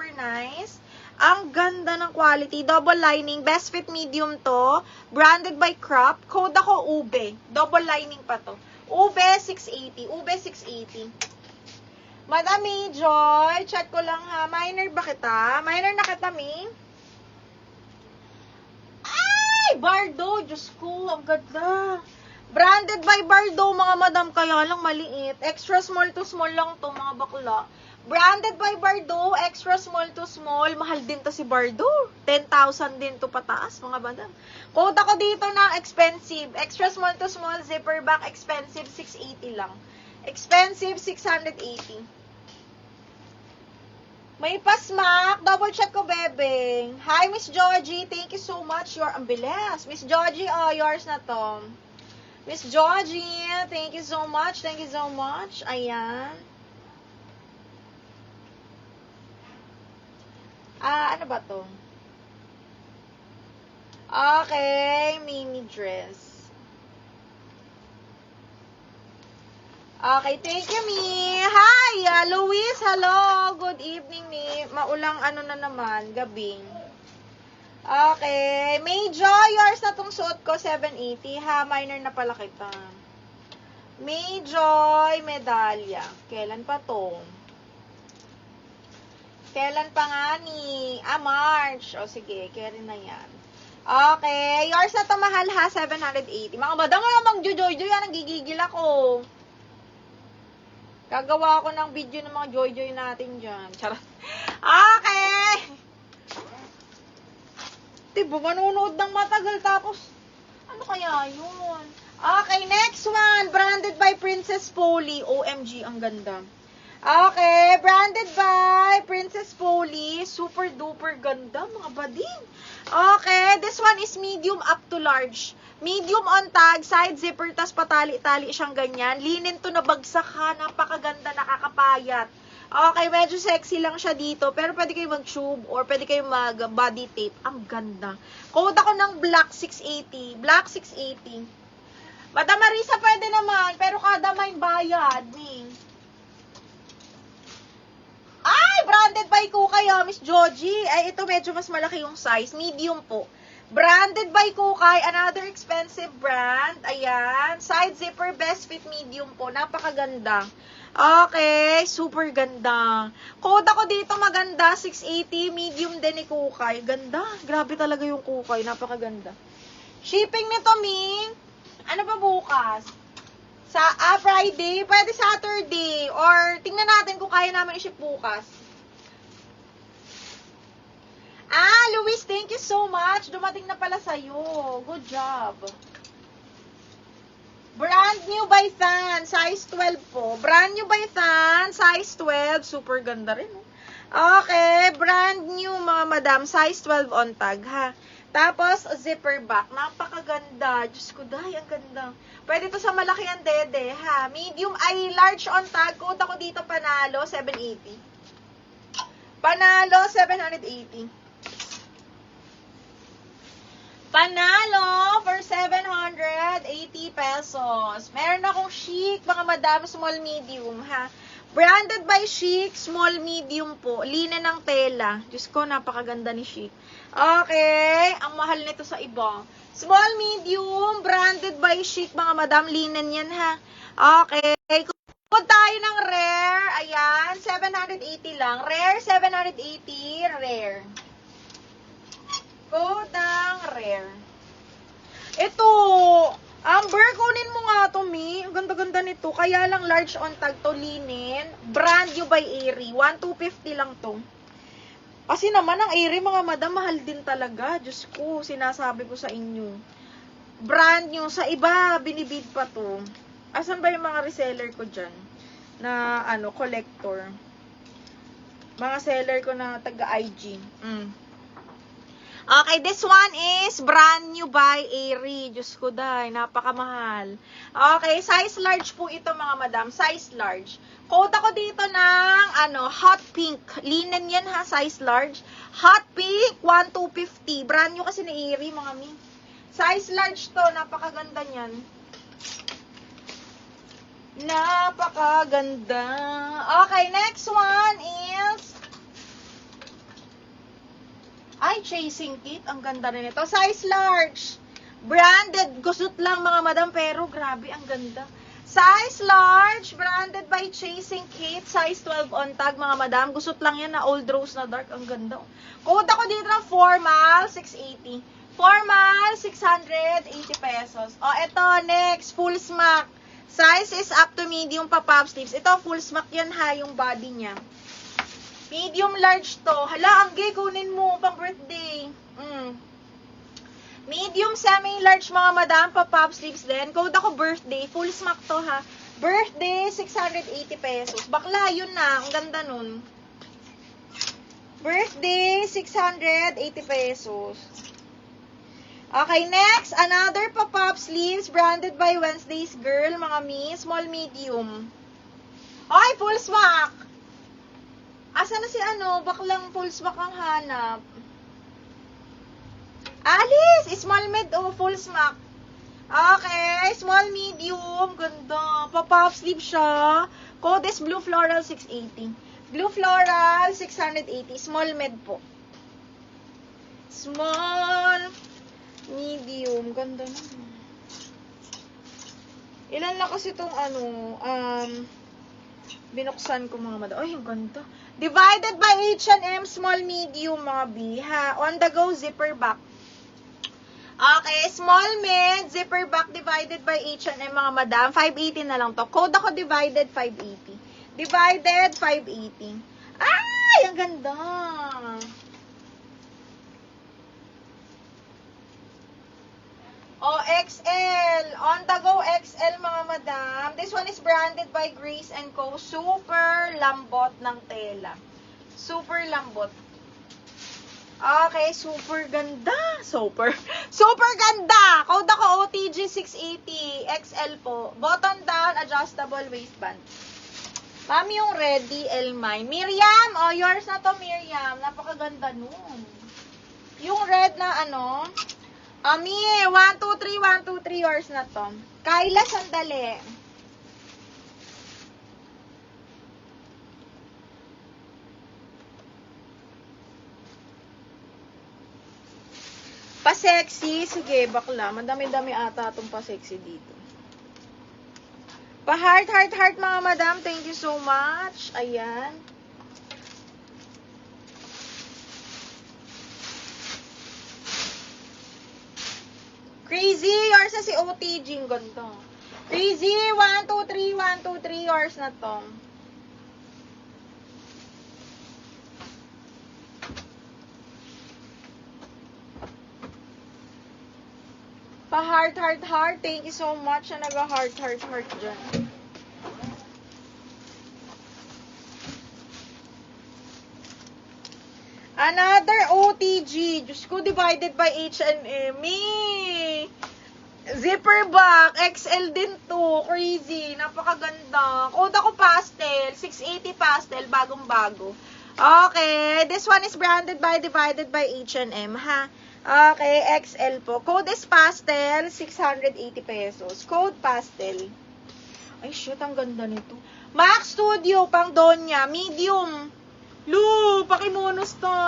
super nice. Ang ganda ng quality. Double lining. Best fit medium to. Branded by Crop. Code ako Ube. Double lining pa to. Ube 680. Ube 680. Madam Joy, chat ko lang ha. Minor ba kita? Minor na kita, Mi? Ay! Bardo! Diyos ko, ang ganda. Branded by Bardo, mga madam, kaya lang maliit. Extra small to small lang to, mga bakla. Branded by Bardo, extra small to small. Mahal din to si Bardo. 10,000 din to pataas, mga madam. Code ako dito na expensive. Extra small to small, zipper back, expensive, 680 lang. Expensive, 680. May pasmak. Double check ko, bebeng. Hi, Miss Georgie. Thank you so much. You're ang bilis. Miss Georgie, oh, yours na to. Miss Georgie, thank you so much. Thank you so much. Ayan. Ano ba to? Okay, mini dress. Okay, thank you, Mi. Hi, Luis. Hello. Good evening, Mi. Maulang ano na naman, gabing. Okay. May Joy, yours na tong suot ko, 780. Ha, minor na pala kita. May Joy, medalya. Kailan pa to? Kailan pa nga ni? March. O, sige. Kailan na yan. Okay. Yours na to, mahal ha, 780. Mga madam, namang joy-joy yan. Nagigigil ako. Gagawa ako ng video ng mga joy-joy natin dyan. Charot. Okay. Diba, manunood ng matagal tapos, ano kaya yun? Okay, next one. Branded by Princess Polly. OMG, ang ganda. Okay, branded by Princess Polly. Super duper ganda, mga bading. Okay, this one is medium up to large. Medium on tag, side zipper, tas patali-tali siyang ganyan. Linen to na bagsak ha, napakaganda, nakakapayat. Okay, medyo sexy lang siya dito, pero pwede kayo mag-tube or pwede kayo mag-body tape. Ang ganda. Code ako ng black 680. Black 680. Madam Marisa, pwede naman, pero kada may bayad. Ay, branded by Kukay, Miss Georgie. Ay, ito medyo mas malaki yung size. Medium po. Branded by Kukay, another expensive brand. Ayan. Side zipper, best fit medium po. Napakaganda. Okay, super ganda. Code ako dito maganda, 680, medium din ni Kukay. Ganda, grabe talaga yung Kukay, napakaganda. Shipping nito, Mi, ano ba bukas? Sa Friday, pwede Saturday, or tingnan natin kung kaya naman i-ship bukas. Luis, thank you so much. Dumating na pala sa'yo. Good job. Brand new by Fan, size 12 po. Brand new by Fan, size 12. Super ganda rin. Okay, brand new mga madam, size 12 on tag ha. Tapos, zipper back. Napakaganda. Diyos ko, dahi, ang ganda. Pwede to sa malaki ang dede ha. Medium ay large on tag. Code ako dito, panalo, 780. Panalo, 780. Panalo for 780 pesos. Meron akong Chic, mga madam, small medium, ha. Branded by Chic, small medium po. Linen ng tela. Diyos ko, napakaganda ni Chic. Okay, ang mahal nito sa iba. Small medium, branded by Chic, mga madam, linen yan, ha. Okay, kung tayo ng rare, ayan, 780 lang. Rare, 780, rare. Code ng rare. Ito, Amber, kunin mo nga to, Mi. Ang ganda-ganda nito. Kaya lang large on tag to, linen. Brand new by Aerie. 1,250 lang to. Kasi naman ang Aerie, mga madam, mahal din talaga. Diyos ko, sinasabi ko sa inyo. Brand new. Sa iba, binibid pa to. Asan ba yung mga reseller ko dyan? Na, collector. Mga seller ko na taga-IG. Okay, this one is brand new by Aerie. Diyos ko, dahi, napakamahal. Okay, size large po ito, mga madam. Size large. Code ako dito ng, hot pink. Linen yan, ha, size large. Hot pink, 1,250. Brand new kasi ni Aerie, mga mi. Size large to, napakaganda niyan. Napakaganda. Okay, next one is Ay, chasing kit. Ang ganda rin ito. Size large. Branded. Gusot lang mga madam, pero grabe, ang ganda. Size large. Branded by Chasing Kit. Size 12 on tag mga madam. Gusot lang yan na old rose na dark. Ang ganda. Code ako dito ng formal, 680. Formal, 680 pesos. O, ito, next. Full smack. Size is up to medium pa pop sleeves. Ito, full smack yan ha, yung body niya. Medium large to. Hala, ang gay, kunin mo pang birthday. Medium semi-large mga madam, pa pop sleeves din. Code ako birthday. Full smack to ha. Birthday, 680 pesos. Bakla, yun na. Ang ganda nun. Birthday, 680 pesos. Okay, next, another pa-pop sleeves branded by Wednesday's Girl, mga mi, small, medium. Ay, full smack. Asa na si baklang full smack ang hanap. Alice, small, mid, full smack. Okay, small, medium, ganda. Pa-pop sleeve siya. Code is Blue Floral 680. Blue Floral 680, small, mid po. Small, medium, ganda na. Ilan lang kasi itong binuksan ko mga madam. Ay, ang ganda. Divided by H&M, small, medium mga biha. On the go, zipper back. Okay, small, mid, zipper back divided by H&M mga madam. 580 na lang to. Code ako divided 580. Divided 580. Ay, ang ganda. XL. On the go, XL mga madam. This one is branded by Grace & Co. Super lambot ng tela. Super lambot. Okay, super ganda. Super ganda. Code ako OTG 680. XL po. Button down, adjustable waistband. Mami, yung ready, L mine. Miriam, yours na to, Miriam. Napakaganda nun. Yung red na Ami, 1, 2, 3, 1, 2, 3 yours na to. Kayla, sandali. Pa-sexy. Sige, bakla. Madami-dami ata itong pa-sexy dito. Pa-heart, heart, heart mga madam. Thank you so much. Ayan. Crazy, yours na si OTG. Ang ganda. Crazy, 1, 2, 3, 1, 2, 3 yours na to. Pa-heart, heart, heart. Thank you so much na nag-heart, heart, heart dyan. Another OTG. Diyos ko, divided by H&M. Zipper back. XL din to. Crazy. Napakaganda. Code ako pastel. 680 pastel. Bagong-bago. Okay. This one is branded by divided by H&M, ha? Okay, XL po. Code is pastel, 680 pesos. Code pastel. Ay, shit, ang ganda nito. Max Studio, pang Donya, medium. Lu, pakimonus to.